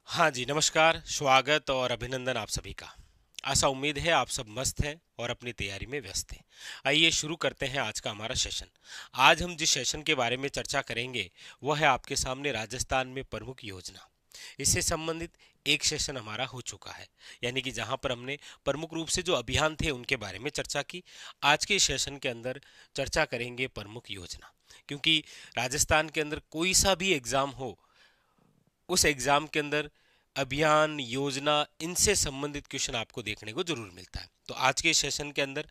हाँ जी, नमस्कार, स्वागत और अभिनंदन आप सभी का। आशा उम्मीद है आप सब मस्त हैं और अपनी तैयारी में व्यस्त हैं। आइए शुरू करते हैं आज का हमारा सेशन। आज हम जिस सेशन के बारे में चर्चा करेंगे वह है आपके सामने राजस्थान में प्रमुख योजना। इससे संबंधित एक सेशन हमारा हो चुका है, यानी कि जहां पर हमने प्रमुख रूप से जो अभियान थे उनके बारे में चर्चा की। आज के सेशन के अंदर चर्चा करेंगे प्रमुख योजना, क्योंकि राजस्थान के अंदर कोई सा भी एग्जाम हो, उस एग्जाम के अंदर अभियान योजना इनसे संबंधित क्वेश्चन आपको देखने को जरूर मिलता है। तो आज के सेशन के अंदर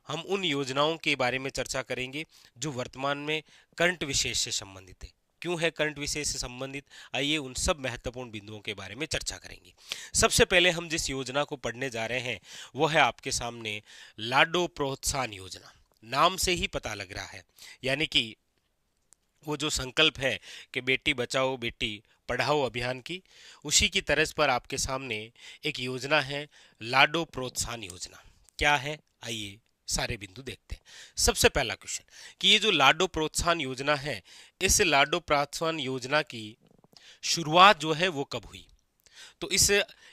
हम उन योजनाओं के बारे में चर्चा करेंगे जो वर्तमान में करंट विशेष से संबंधित है। क्यों है करंट विशेष से संबंधित, आइए उन सब महत्वपूर्ण बिंदुओं के बारे में चर्चा करेंगे। सबसे पहले हम जिस योजना को पढ़ने जा रहे हैं वो है आपके सामने लाडो प्रोत्साहन योजना। नाम से ही पता लग रहा है, यानी कि वो जो संकल्प है कि बेटी बचाओ बेटी पढ़ाओ अभियान की, उसी की तर्ज पर आपके सामने एक योजना है लाडो प्रोत्साहन योजना। क्या है, आइए सारे बिंदु देखते हैं। सबसे पहला क्वेश्चन कि ये जो लाडो प्रोत्साहन योजना है, इस लाडो प्रोत्साहन योजना की शुरुआत जो है वो कब हुई? तो इस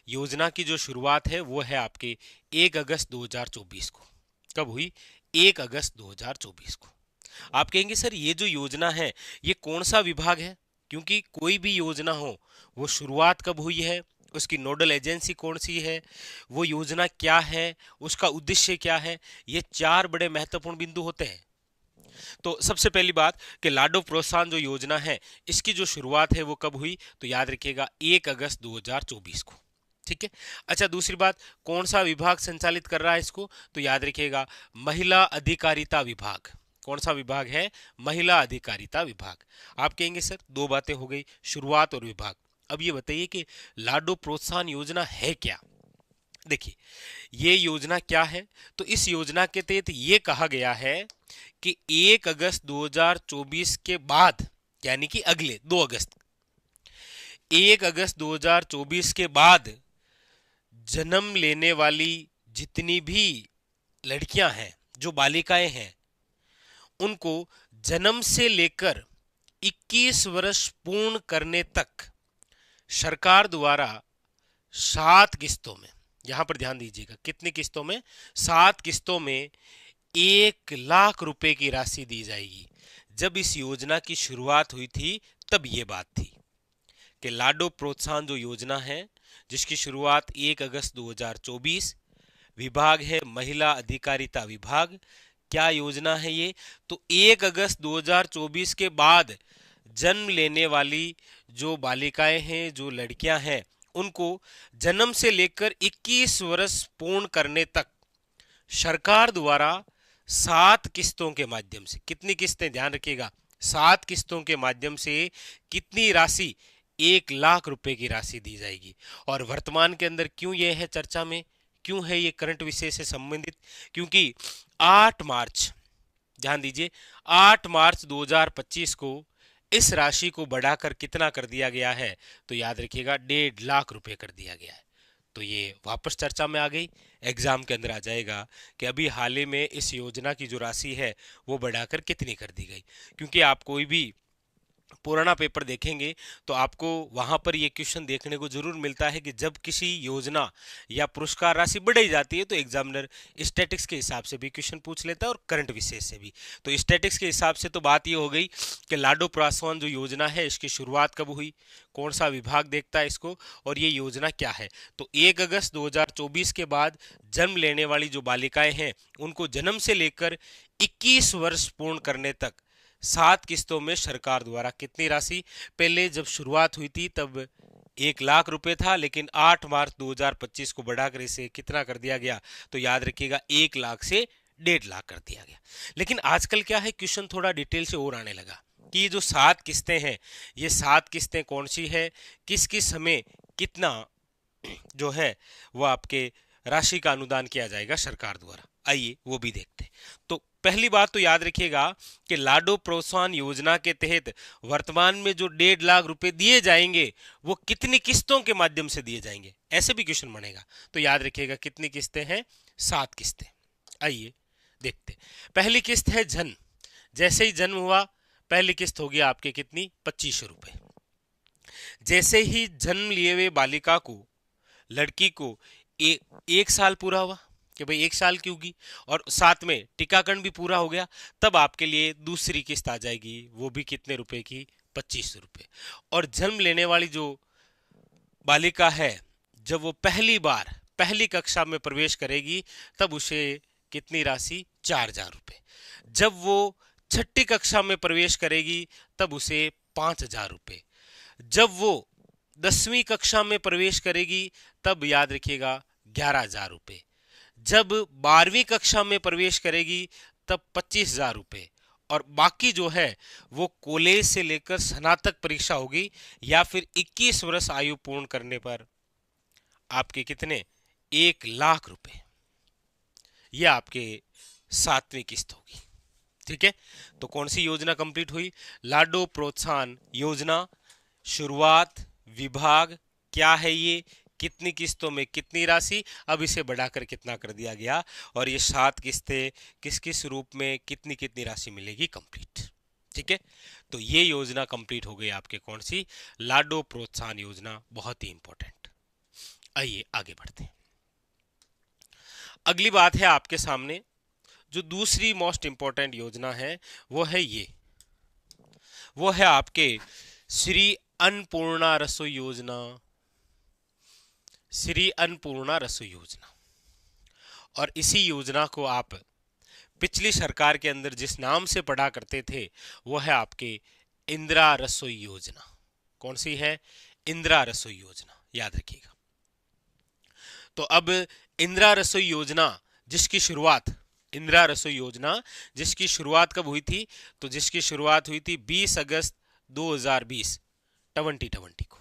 योजना की जो शुरुआत है वो है आपके 1 अगस्त 2024 को। कब हुई? 1 अगस्त 2024 को। आप कहेंगे सर ये जो योजना है ये कौन सा विभाग है? क्योंकि कोई भी योजना हो वो शुरुआत कब हुई है, उसकी नोडल एजेंसी कौन सी है, वो योजना क्या है, उसका उद्देश्य क्या है, ये चार बड़े महत्वपूर्ण बिंदु होते हैं। तो सबसे पहली बात कि लाडो प्रोत्साहन जो योजना है इसकी जो शुरुआत है वो कब हुई? तो याद रखिएगा 1 अगस्त 2024 को। ठीक है। अच्छा, दूसरी बात, कौन सा विभाग संचालित कर रहा है इसको? तो याद रखिएगा महिला अधिकारिता विभाग। कौन सा विभाग है? महिला अधिकारिता विभाग। आप कहेंगे सर दो बातें हो गई, शुरुआत और विभाग। अब ये बताइए कि लाडो प्रोत्साहन योजना है क्या? देखिए, ये योजना क्या है? तो इस योजना के तहत ये कहा गया है कि 1 अगस्त 2024 के बाद, यानी कि अगले 2 अगस्त, 1 अगस्त 2024 के बाद जन्म लेने वाली जितनी भी लड़कियां हैं, जो बालिकाएं हैं, उनको जन्म से लेकर 21 वर्ष पूर्ण करने तक सरकार द्वारा 7 किस्तों में, यहां पर ध्यान दीजिएगा, कितनी किस्तों में? 7 किस्तों में 1 लाख रुपए की राशि दी जाएगी। जब इस योजना की शुरुआत हुई थी तब ये बात थी कि लाडो प्रोत्साहन जो योजना है जिसकी शुरुआत 1 अगस्त 2024, विभाग है महिला अधिकारिता विभाग। क्या योजना है ये? तो 1 अगस्त 2024 के बाद जन्म लेने वाली जो बालिकाएं हैं, जो लड़कियां हैं, उनको जन्म से लेकर 21 वर्ष पूर्ण करने तक सरकार द्वारा 7 किस्तों के माध्यम से, कितनी किस्तें? ध्यान रखिएगा, 7 किस्तों के माध्यम से कितनी राशि? 1 लाख रुपए की राशि दी जाएगी। और वर्तमान के अंदर क्यों यह है चर्चा में, क्यों है ये करंट विषय से संबंधित? क्योंकि 8 मार्च, ध्यान दीजिए, 8 मार्च 2025 को इस राशि को बढ़ाकर कितना कर दिया गया है? तो याद रखिएगा 1.5 लाख रुपए कर दिया गया है। तो ये वापस चर्चा में आ गई, एग्जाम के अंदर आ जाएगा कि अभी हाल ही में इस योजना की जो राशि है वो बढ़ाकर कितनी कर दी गई। क्योंकि आप कोई भी पुराना पेपर देखेंगे तो आपको वहां पर यह क्वेश्चन देखने को जरूर मिलता है कि जब किसी योजना या पुरस्कार राशि बढ़ाई जाती है तो एग्जामिनर स्टैटिक्स के हिसाब से भी क्वेश्चन पूछ लेता है और करंट विशेष से भी। तो स्टैटिक्स के हिसाब से तो बात ये हो गई कि लाडो प्रोत्साहन जो योजना है इसकी शुरुआत कब हुई, कौन सा विभाग देखता है इसको, और ये योजना क्या है। तो 1 अगस्त 2024 के बाद जन्म लेने वाली जो बालिकाएं हैं उनको जन्म से लेकर 21 वर्ष पूर्ण करने तक 7 किस्तों में सरकार द्वारा कितनी राशि? पहले जब शुरुआत हुई थी तब 1 लाख रुपए था, लेकिन 8 मार्च 2025 को बढ़ाकर इसे कितना कर दिया गया? तो याद रखिएगा 1 लाख से 1.5 लाख कर दिया गया। लेकिन आजकल क्या है, क्वेश्चन थोड़ा डिटेल से और आने लगा कि ये जो 7 किस्तें हैं, ये 7 किस्तें कौन सी है, किस किस समय कितना जो है वो आपके राशि का अनुदान किया जाएगा सरकार द्वारा। आइए वो भी देखते हैं। तो पहली बात तो याद रखिएगा कि लाडो प्रोत्साहन योजना के तहत वर्तमान में जो 1.5 लाख रुपए दिए जाएंगे वो कितनी किस्तों के माध्यम से दिए जाएंगे, ऐसे भी क्वेश्चन बनेगा। तो याद रखिएगा कितनी किस्तें हैं? 7 किस्तें। आइए देखते। पहली किस्त है जन्म, जैसे ही जन्म हुआ पहली किस्त होगी आपके कितनी? 2500 रुपए। जैसे ही जन्म लिए हुए बालिका को, लड़की को एक साल पूरा हुआ कि भाई 1 साल की होगी और साथ में टीकाकरण भी पूरा हो गया, तब आपके लिए दूसरी किस्त आ जाएगी, वो भी कितने रुपए की, 2500 रुपये। और जन्म लेने वाली जो बालिका है, जब वो पहली बार पहली कक्षा में प्रवेश करेगी तब उसे कितनी राशि, 4000 रुपये। जब वो छठी कक्षा में प्रवेश करेगी तब उसे 5000 रुपये। जब वो 10वीं कक्षा में प्रवेश करेगी तब याद रखिएगा 11000 रुपये। जब 12वीं कक्षा में प्रवेश करेगी तब 25000 रुपये। और बाकी जो है वो कॉलेज से लेकर स्नातक परीक्षा होगी या फिर 21 वर्ष आयु पूर्ण करने पर आपके कितने, 1,00,000 रुपये। यह आपके 7वीं किस्त होगी। ठीक है, तो कौन सी योजना कंप्लीट हुई, लाडो प्रोत्साहन योजना। शुरुआत, विभाग क्या है ये, कितनी किस्तों में कितनी राशि, अब इसे बढ़ाकर कितना कर दिया गया, और ये 7 किस्तें किस किस रूप में कितनी कितनी राशि मिलेगी, कंप्लीट। ठीक है, तो ये योजना कंप्लीट हो गई आपके, कौन सी, लाडो प्रोत्साहन योजना, बहुत ही इंपॉर्टेंट। आइए आगे बढ़ते हैं। अगली बात है आपके सामने, जो दूसरी मोस्ट इंपॉर्टेंट योजना है वो है ये, वो है आपके श्री अन्नपूर्णा रसोई योजना। श्री अन्नपूर्णा रसोई योजना, और इसी योजना को आप पिछली सरकार के अंदर जिस नाम से पढ़ा करते थे वो है आपके इंदिरा रसोई योजना। कौन सी है, इंदिरा रसोई योजना, याद रखिएगा। तो अब इंदिरा रसोई योजना जिसकी शुरुआत, इंदिरा रसोई योजना जिसकी शुरुआत कब हुई थी, तो जिसकी शुरुआत हुई थी 20 अगस्त 2020 2020 को।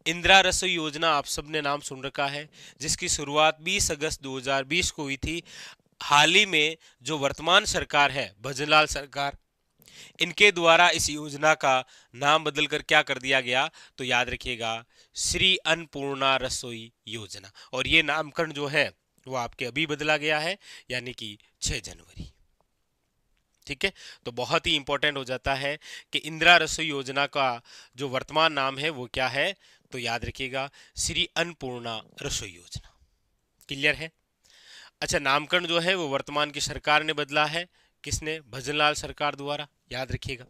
इंदिरा रसोई योजना आप सबने नाम सुन रखा है, जिसकी शुरुआत 20 अगस्त 2020 को हुई थी। हाल ही में जो वर्तमान सरकार है, भजनलाल सरकार, इनके द्वारा इस योजना का नाम बदलकर क्या कर दिया गया, तो याद रखिएगा श्री अन्नपूर्णा रसोई योजना। और ये नामकरण जो है वो आपके अभी बदला गया है, यानी कि 6 जनवरी। ठीक है, तो बहुत ही इंपॉर्टेंट हो जाता है कि इंदिरा रसोई योजना का जो वर्तमान नाम है वो क्या है, तो याद रखिएगा श्री अन्नपूर्णा रसोई योजना। क्लियर है। अच्छा, नामकरण जो है वो वर्तमान की सरकार ने बदला है, किसने, भजनलाल सरकार द्वारा, याद रखिएगा।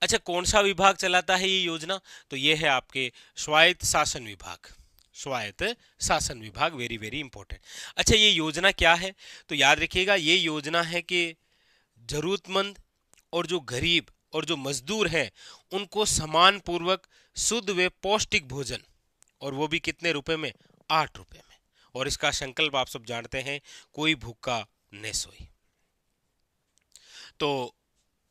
अच्छा, कौन सा विभाग चलाता है ये योजना, तो ये है आपके स्वायत्त शासन विभाग। स्वायत्त शासन विभाग, वेरी वेरी इंपॉर्टेंट। अच्छा, ये योजना क्या है, तो याद रखिएगा ये योजना है कि जरूरतमंद और जो गरीब और जो मजदूर हैं उनको समान पूर्वक शुद्ध व पौष्टिक भोजन, और वो भी कितने रुपए में, 8 रुपए में। और इसका संकल्प आप सब जानते हैं, कोई भूखा न सोए। तो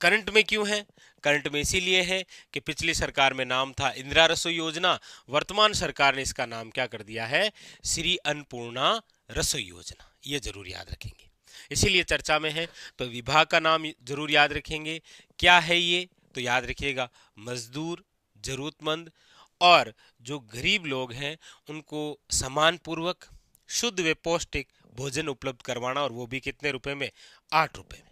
करंट में क्यों है, करंट में इसीलिए है कि पिछली सरकार में नाम था इंदिरा रसोई योजना, वर्तमान सरकार ने इसका नाम क्या कर दिया है, श्री अन्नपूर्णा रसोई योजना। ये जरूर याद रखेंगे, इसीलिए चर्चा में है। तो विभाग का नाम जरूर याद रखेंगे, क्या है ये, तो याद रखिएगा मजदूर, जरूरतमंद और जो गरीब लोग हैं उनको समान पूर्वक शुद्ध व पौष्टिक भोजन उपलब्ध करवाना, और वो भी कितने रुपए में, 8 रुपए में।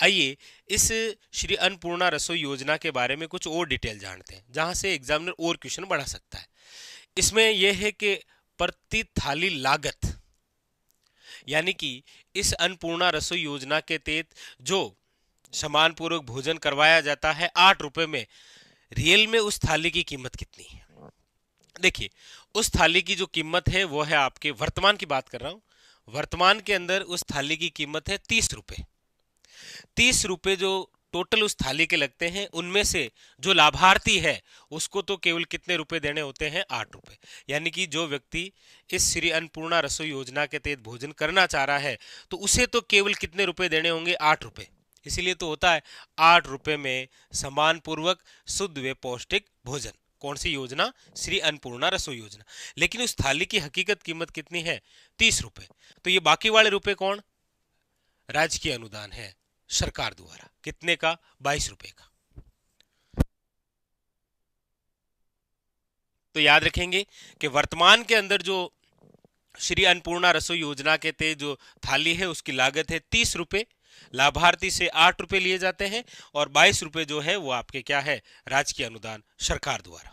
आइए इस श्री अन्नपूर्णा रसोई योजना के बारे में कुछ और डिटेल जानते हैं, जहां से एग्जामिनर और क्वेश्चन बढ़ा सकता है। इसमें यह है कि प्रति थाली लागत, यानी कि इस अन्नपूर्णा रसोई योजना के तहत जो समान पूर्वक भोजन करवाया जाता है 8 रुपए में, रियल में उस थाली की कीमत कितनी है। देखिए, उस थाली की जो कीमत है वो है आपके, वर्तमान की बात कर रहा हूं, वर्तमान के अंदर उस थाली की कीमत है 30 रुपए। 30 रुपए जो टोटल उस थाली के लगते हैं, उनमें से जो लाभार्थी है उसको तो केवल कितने रुपए देने होते हैं, 8 रुपए। यानी कि जो व्यक्ति इस श्री अन्नपूर्णा रसोई योजना के तहत भोजन करना चाह रहा है तो उसे तो केवल कितने रुपए देने होंगे, 8 रुपए। इसीलिए तो होता है 8 रुपए में समान पूर्वक शुद्ध व पौष्टिक भोजन। कौन सी योजना, श्री अन्नपूर्णा रसोई योजना। लेकिन उस थाली की हकीकत कीमत कितनी है, 30 रुपए। तो ये बाकी वाले रुपए कौन, राजकीय अनुदान है सरकार द्वारा, कितने का, 22 रुपए का। तो याद रखेंगे कि वर्तमान के अंदर जो श्री अन्नपूर्णा रसोई योजना के तहत जो थाली है उसकी लागत है 30 रुपए, लाभार्थी से 8 रुपए लिए जाते हैं, और 22 रुपए जो है वो आपके क्या है, राजकीय अनुदान सरकार द्वारा।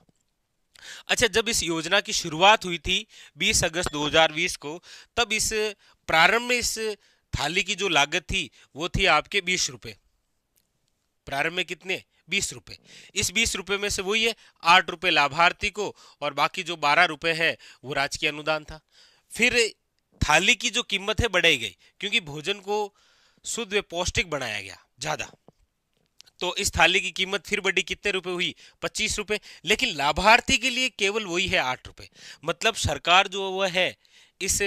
अच्छा, जब इस योजना की शुरुआत हुई थी 20 अगस्त 2020 को, तब इस प्रारंभ में इस थाली की जो लागत थी वो थी आपके 20 रुपए। प्रारंभ में कितने? 20 रुपए। इस 20 रुपए में से वही है 8 रुपए लाभार्थी को और बाकी जो 12 रुपए है वो राजकीय अनुदान था। फिर थाली की जो कीमत है बढ़ाई गई क्योंकि भोजन को शुद्ध व पौष्टिक बनाया गया ज्यादा। तो इस थाली की कीमत फिर बढ़ी, कितने रुपए हुई? 25 रुपए। लेकिन लाभार्थी के लिए केवल वही है 8 रुपए। मतलब सरकार जो वह है इस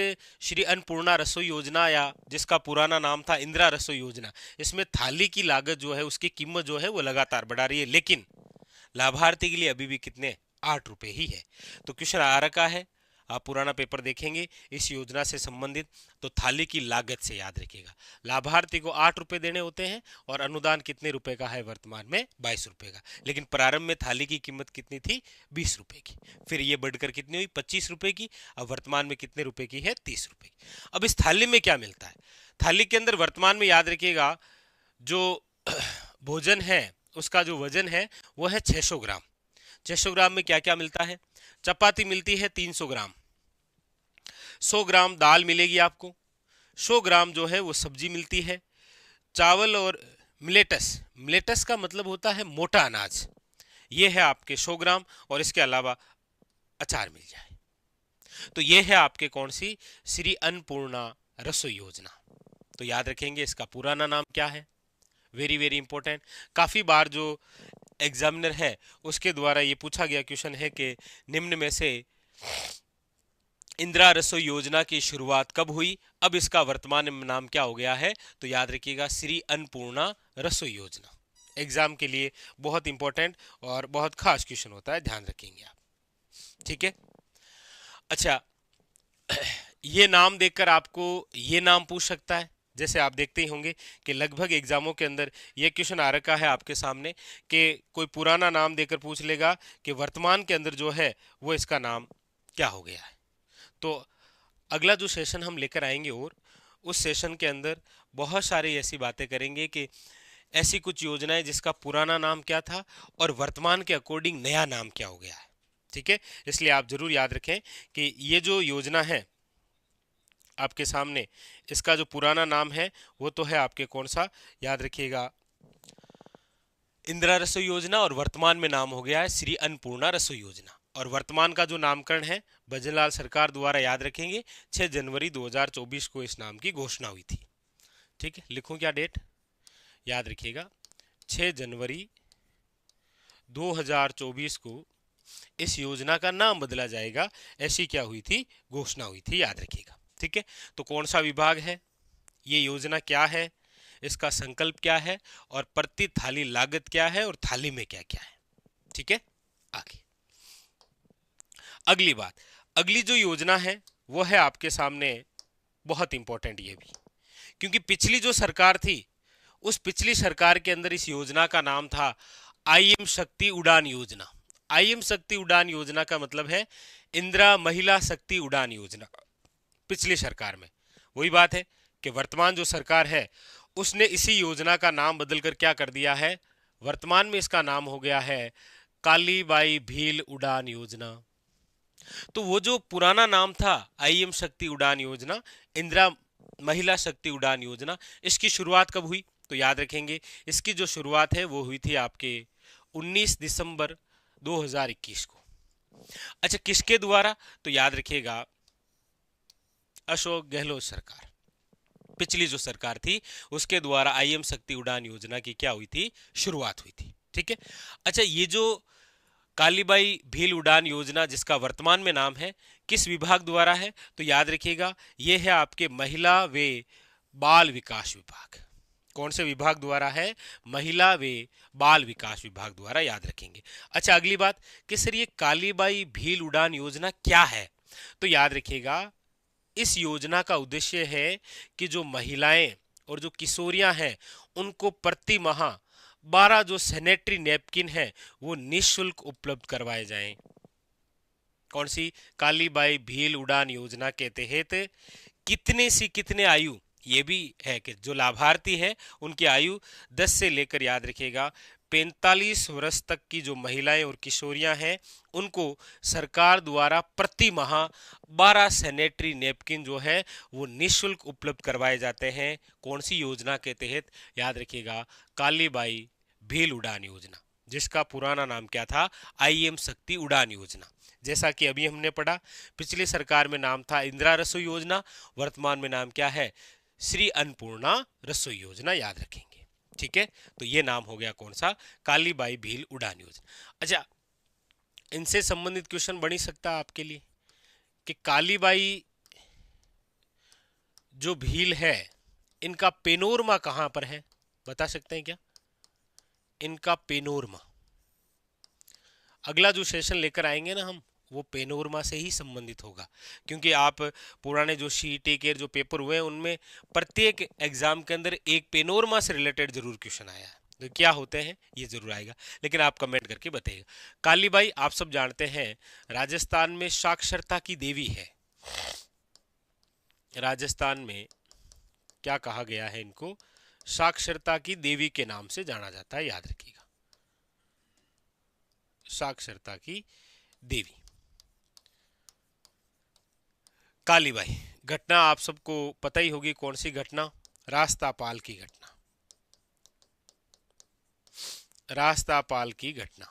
श्री अन्नपूर्णा रसोई योजना, या जिसका पुराना नाम था इंदिरा रसोई योजना, इसमें थाली की लागत जो है उसकी कीमत जो है वो लगातार बढ़ा रही है, लेकिन लाभार्थी के लिए अभी भी कितने? 8 रुपए ही है। तो क्वेश्चन आ रखा है, आप पुराना पेपर देखेंगे इस योजना से संबंधित, तो थाली की लागत से याद रखिएगा लाभार्थी को 8 रुपए देने होते हैं और अनुदान कितने रुपए का है? वर्तमान में 22 रुपए का। लेकिन प्रारंभ में थाली की कीमत कितनी थी? 20 रुपए की। फिर ये बढ़कर कितनी हुई? 25 रुपए की। अब वर्तमान में कितने रुपए की है? 30 रुपए की। अब इस थाली में क्या मिलता है? थाली के अंदर वर्तमान में याद रखिएगा जो भोजन है उसका जो वजन है वो है 600 ग्राम। 600 ग्राम में क्या क्या मिलता है? चपाती मिलती है 300 ग्राम, 100 ग्राम दाल मिलेगी आपको, 100 ग्राम जो है वो सब्जी मिलती है, चावल और मिलेटस, मिलेटस का मतलब होता है मोटा अनाज, ये है आपके 100 ग्राम, और इसके अलावा अचार मिल जाए। तो ये है आपके कौन सी? श्री अन्नपूर्णा रसोई योजना। तो याद रखेंगे इसका पुराना नाम क्या है? Very very important. काफी बार जो एग्जामिनर है उसके द्वारा ये पूछा गया क्वेश्चन है कि निम्न में से इंदिरा रसोई योजना की शुरुआत कब हुई? अब इसका वर्तमान में नाम क्या हो गया है? तो याद रखिएगा श्री अन्नपूर्णा रसोई योजना। एग्जाम के लिए बहुत इंपॉर्टेंट और बहुत खास क्वेश्चन होता है, ध्यान रखेंगे आप। ठीक है। अच्छा, ये नाम देखकर आपको ये नाम पूछ सकता है, जैसे आप देखते ही होंगे कि लगभग एग्जामों के अंदर ये क्वेश्चन आ रखा है आपके सामने कि कोई पुराना नाम देकर पूछ लेगा कि वर्तमान के अंदर जो है वो इसका नाम क्या हो गया है। तो अगला जो सेशन हम लेकर आएंगे और उस सेशन के अंदर बहुत सारी ऐसी बातें करेंगे कि ऐसी कुछ योजनाएं जिसका पुराना नाम क्या था और वर्तमान के अकॉर्डिंग नया नाम क्या हो गया है। ठीक है, इसलिए आप जरूर याद रखें कि ये जो योजना है आपके सामने, इसका जो पुराना नाम है वो तो है आपके कौन सा? याद रखिएगा इंदिरा रसोई योजना, और वर्तमान में नाम हो गया है श्री अन्नपूर्णा रसोई योजना। और वर्तमान का जो नामकरण है भजनलाल सरकार द्वारा, याद रखेंगे 6 जनवरी 2024 को इस नाम की घोषणा हुई थी। ठीक है, लिखूं क्या डेट? याद रखिएगा 6 जनवरी 2024 को इस योजना का नाम बदला जाएगा, ऐसी क्या हुई थी? घोषणा हुई थी, याद रखिएगा। ठीक है, तो कौन सा विभाग है, ये योजना क्या है, इसका संकल्प क्या है, और प्रति थाली लागत क्या है, और थाली में क्या क्या है। ठीक है, आगे अगली बात, अगली जो योजना है वो है आपके सामने बहुत इंपॉर्टेंट ये भी, क्योंकि पिछली जो सरकार थी उस पिछली सरकार के अंदर इस योजना का नाम था आईएम शक्ति उड़ान योजना। आईएम शक्ति उड़ान योजना का मतलब है इंदिरा महिला शक्ति उड़ान योजना। पिछली सरकार में वही बात है कि वर्तमान जो सरकार है उसने इसी योजना का नाम बदलकर क्या कर दिया है? वर्तमान में इसका नाम हो गया है कालीबाई भील उड़ान योजना। तो वो जो पुराना नाम था आईएम शक्ति उड़ान योजना, इंदिरा महिला शक्ति उड़ान योजना, इसकी शुरुआत कब हुई? तो याद रखेंगे इसकी जो शुरुआत है वो हुई थी आपके 19 दिसंबर 2021 को। अच्छा, किसके द्वारा? तो याद रखिएगा अशोक गहलोत सरकार, पिछली जो सरकार थी उसके द्वारा आईएम शक्ति उड़ान योजना की क्या हुई थी? शुरुआत हुई थी। ठीक है। अच्छा, ये जो कालीबाई भील उड़ान योजना जिसका वर्तमान में नाम है, किस विभाग द्वारा है? तो याद रखिएगा ये है आपके महिला वे बाल विकास विभाग। कौन से विभाग द्वारा है? महिला वे बाल विकास विभाग द्वारा, याद रखेंगे। अच्छा, अगली बात कि सर ये कालीबाई भील उड़ान योजना क्या है? तो याद रखिएगा इस योजना का उद्देश्य है कि जो महिलाएं और जो किशोरियां हैं उनको प्रति माह 12 जो सैनिटरी नैपकिन है वो निःशुल्क उपलब्ध करवाए जाएं। कौन सी? कालीबाई भील उड़ान योजना के तहत कितने से कितने आयु, ये भी है कि जो लाभार्थी है उनकी आयु 10 से लेकर, याद रखिएगा 45 वर्ष तक की जो महिलाएं और किशोरियां हैं उनको सरकार द्वारा प्रति माह 12 सैनिटरी नैपकिन जो है वो निःशुल्क उपलब्ध करवाए जाते हैं। कौन सी योजना के तहत? याद रखिएगा, कालीबाई भील उड़ान योजना, जिसका पुराना नाम क्या था? आईएम शक्ति उड़ान योजना। जैसा कि अभी हमने पढ़ा, पिछली सरकार में नाम था इंदिरा रसोई योजना, वर्तमान में नाम क्या है? श्री अन्नपूर्णा रसोई योजना। याद रखेंगे, ठीक है। तो ये नाम हो गया कौन सा? कालीबाई भील उड़ान योजना। अच्छा, इनसे संबंधित क्वेश्चन बन ही सकता है आपके लिए कि कालीबाई जो भील है इनका पेनोरमा कहां पर है? बता सकते हैं क्या इनका पेनोरमा? अगला जो सेशन लेकर आएंगे ना हम, वो पेनोरमा से ही संबंधित होगा, क्योंकि आप पुराने जो सीईटी के जो पेपर हुए हैं उनमें प्रत्येक एग्जाम के अंदर एक पेनोरमा से रिलेटेड जरूर क्वेश्चन आया है। तो क्या होते हैं ये जरूर आएगा, लेकिन आप कमेंट करके बताइएगा। कालीबाई आप सब जानते हैं राजस्थान में साक्षरता की देवी है। राजस्थान में क्या कहा गया है इनको? साक्षरता की देवी के नाम से जाना जाता है। याद रखिएगा, साक्षरता की देवी कालीबाई। घटना आप सबको पता ही होगी, कौन सी घटना? रास्तापाल की घटना। रास्तापाल की घटना।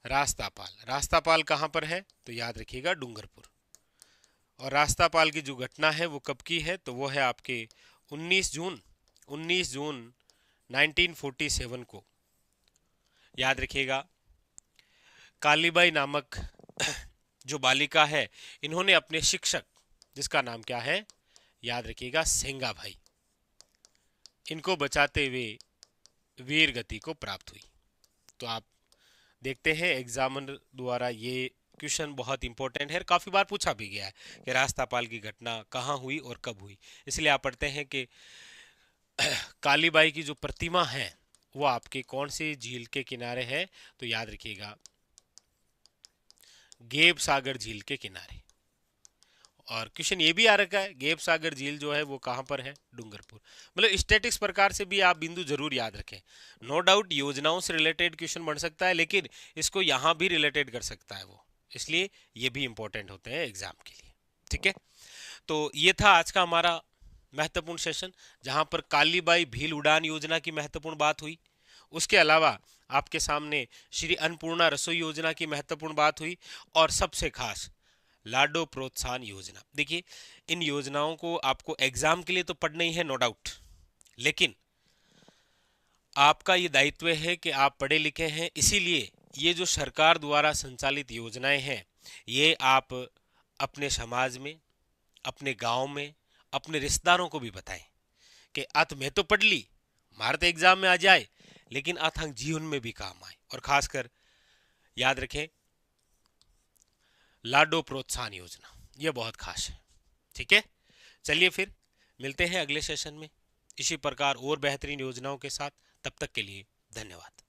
रास्तापाल कहां पर है? तो याद रखिएगा डूंगरपुर। और रास्तापाल की जो घटना है वो कब की है? तो वो है आपके 19 जून 1947 को। याद रखिएगा, कालीबाई नामक जो बालिका है, इन्होंने अपने शिक्षक, जिसका नाम क्या है? याद रखिएगा सेंगा भाई, इनको बचाते हुए वीर गति को प्राप्त हुई। तो आप देखते हैं एग्जामिनर द्वारा ये क्वेश्चन बहुत इंपॉर्टेंट है, काफी बार पूछा भी गया है कि रास्तापाल की घटना कहाँ हुई और कब हुई। इसलिए आप पढ़ते हैं कि कालीबाई की जो प्रतिमा है वो आपके कौन सी झील के किनारे है? तो याद रखिएगा गेब सागर झील के किनारे। और क्वेश्चन ये भी आ रखा है गेब सागर झील जो है वो कहां पर है? डूंगरपुर। मतलब स्टैटिक्स प्रकार से भी आप बिंदु जरूर याद रखें। नो डाउट योजनाओं से रिलेटेड क्वेश्चन बन सकता है, लेकिन इसको यहां भी रिलेटेड कर सकता है वो, इसलिए ये भी इंपॉर्टेंट होते हैं एग्जाम के लिए, ठीक है। तो ये था आज का हमारा महत्वपूर्ण सेशन, जहां पर कालीबाई भील उड़ान योजना की महत्वपूर्ण बात हुई। उसके अलावा आपके सामने श्री अन्नपूर्णा रसोई योजना की महत्वपूर्ण बात हुई, और सबसे खास लाडो प्रोत्साहन योजना। देखिए, इन योजनाओं को आपको एग्जाम के लिए तो पढ़ना ही है, नो डाउट, लेकिन आपका ये दायित्व है कि आप पढ़े लिखे हैं, इसीलिए ये जो सरकार द्वारा संचालित योजनाएं हैं ये आप अपने समाज में, अपने गांव में, अपने रिश्तेदारों को भी बताएं कि अत मैं तो पढ़ ली, मार तो एग्जाम में आ जाए, लेकिन अत हम जीवन में भी काम आए। और खासकर याद रखें लाडो प्रोत्साहन योजना, यह बहुत खास है, ठीक है। चलिए फिर मिलते हैं अगले सेशन में इसी प्रकार और बेहतरीन योजनाओं के साथ। तब तक के लिए धन्यवाद।